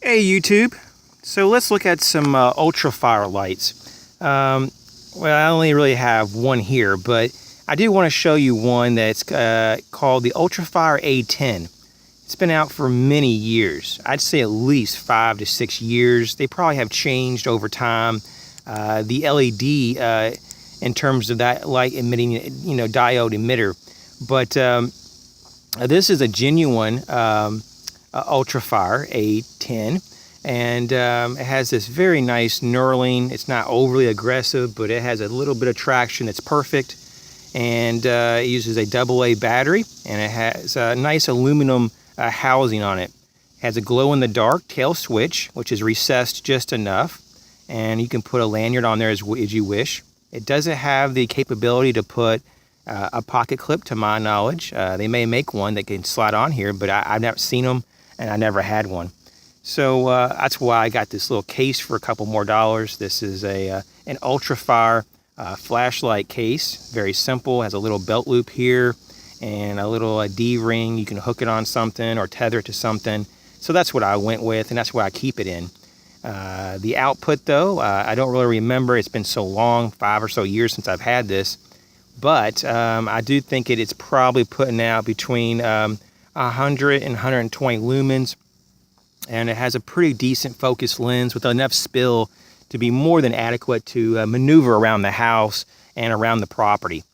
Hey YouTube, so let's look at some Ultrafire lights. Well, I only really have one here, but I do want to show you one that's called the Ultrafire A10. It's been out for many years. I'd say at least 5 to 6 years. They probably have changed over time. The LED in terms of that light emitting, diode emitter. But this is a genuine Ultrafire A10, and it has this very nice knurling. It's not overly aggressive, but it has a little bit of traction that's perfect, and it uses a AA battery, and it has a nice aluminum housing on it. It has a glow-in-the-dark tail switch, which is recessed just enough, and you can put a lanyard on there as you wish. It doesn't have the capability to put a pocket clip, to my knowledge. They may make one that can slide on here, but I've never seen them, and I never had one. So that's why I got this little case for a couple more dollars. This is an Ultrafire flashlight case. Very simple. Has a little belt loop here and a little D-ring. You can hook it on something or tether it to something. So that's what I went with, and that's what I keep it in. The output, though, I don't really remember. It's been so long, 5 or so years since I've had this. But I do think it's probably putting out between 100 and 120 lumens, and it has a pretty decent focus lens with enough spill to be more than adequate to maneuver around the house and around the property.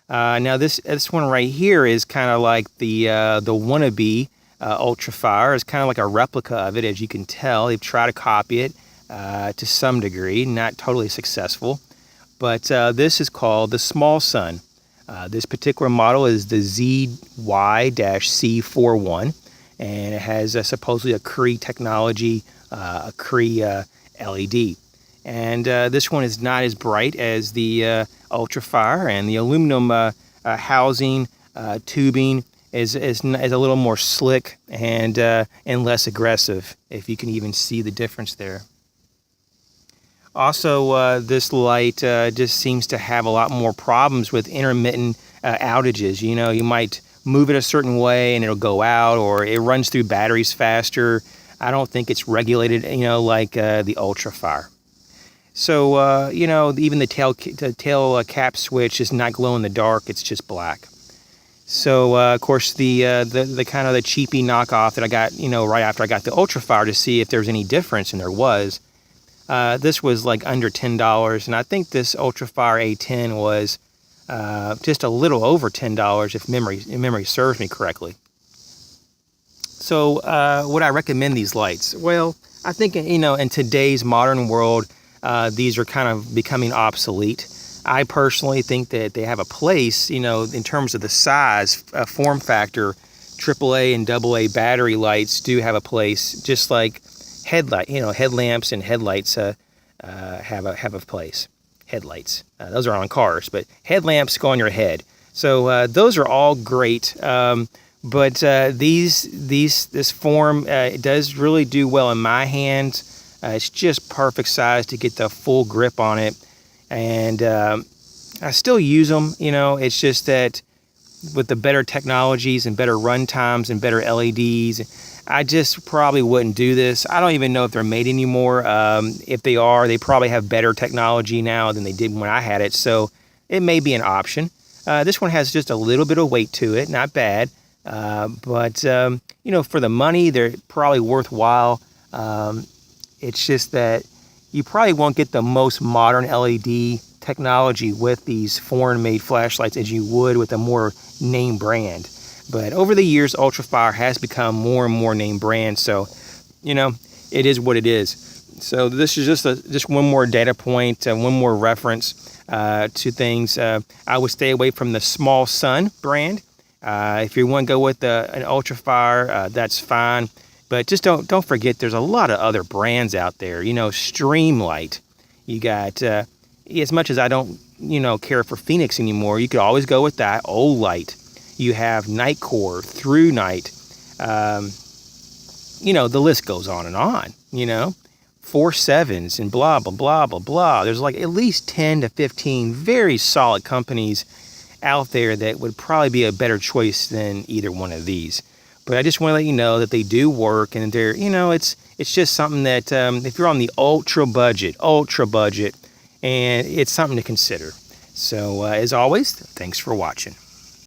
Now this one right here is kind of like the wannabe Ultrafire. It's kind of like a replica of it, as you can tell. They've tried to copy it to some degree, not totally successful. But this is called the Small Sun. This particular model is the ZY-C41, and it has supposedly a CREE technology, a CREE LED. And this one is not as bright as the Ultrafire, and the aluminum housing, tubing is a little more slick and less aggressive, if you can even see the difference there. Also, this light just seems to have a lot more problems with intermittent outages. You might move it a certain way and it'll go out, or it runs through batteries faster. I don't think it's regulated, like the Ultrafire. So, even the tail cap switch is not glow in the dark. It's just black. So, of course, the kind of the cheapy knockoff that I got, right after I got the Ultrafire to see if there's any difference, and there was. This was like under $10, and I think this Ultrafire A10 was just a little over $10 if memory serves me correctly. So would I recommend these lights? Well, I think in today's modern world, these are kind of becoming obsolete. I personally think that they have a place, in terms of the size, form factor. AAA and AA battery lights do have a place, just like headlamps and headlights have a place. Headlights, those are on cars, but headlamps go on your head. So those are all great, but this form it does really do well in my hands. It's just perfect size to get the full grip on it, and I still use them. It's just that with the better technologies and better run times and better LEDs, I just probably wouldn't do this. I don't even know if they're made anymore. If they are, they probably have better technology now than they did when I had it, so it may be an option. This one has just a little bit of weight to it, not bad, but for the money, they're probably worthwhile. It's just that you probably won't get the most modern LED technology with these foreign-made flashlights as you would with a more name brand. But over the years, Ultrafire has become more and more name brand, so it is what it is. So this is just one more data point, one more reference to things. I would stay away from the Small Sun brand. If you want to go with an Ultrafire, that's fine. But just don't forget, there's a lot of other brands out there. Streamlight. You got as much as I don't care for Phoenix anymore, you could always go with that. Olight. You have Nightcore, Through Night. The list goes on and on. 4.7s and blah blah blah blah blah. There's like at least 10 to 15 very solid companies out there that would probably be a better choice than either one of these. But I just want to let you know that they do work, and they're, it's just something that if you're on the ultra budget, and it's something to consider. So as always, thanks for watching.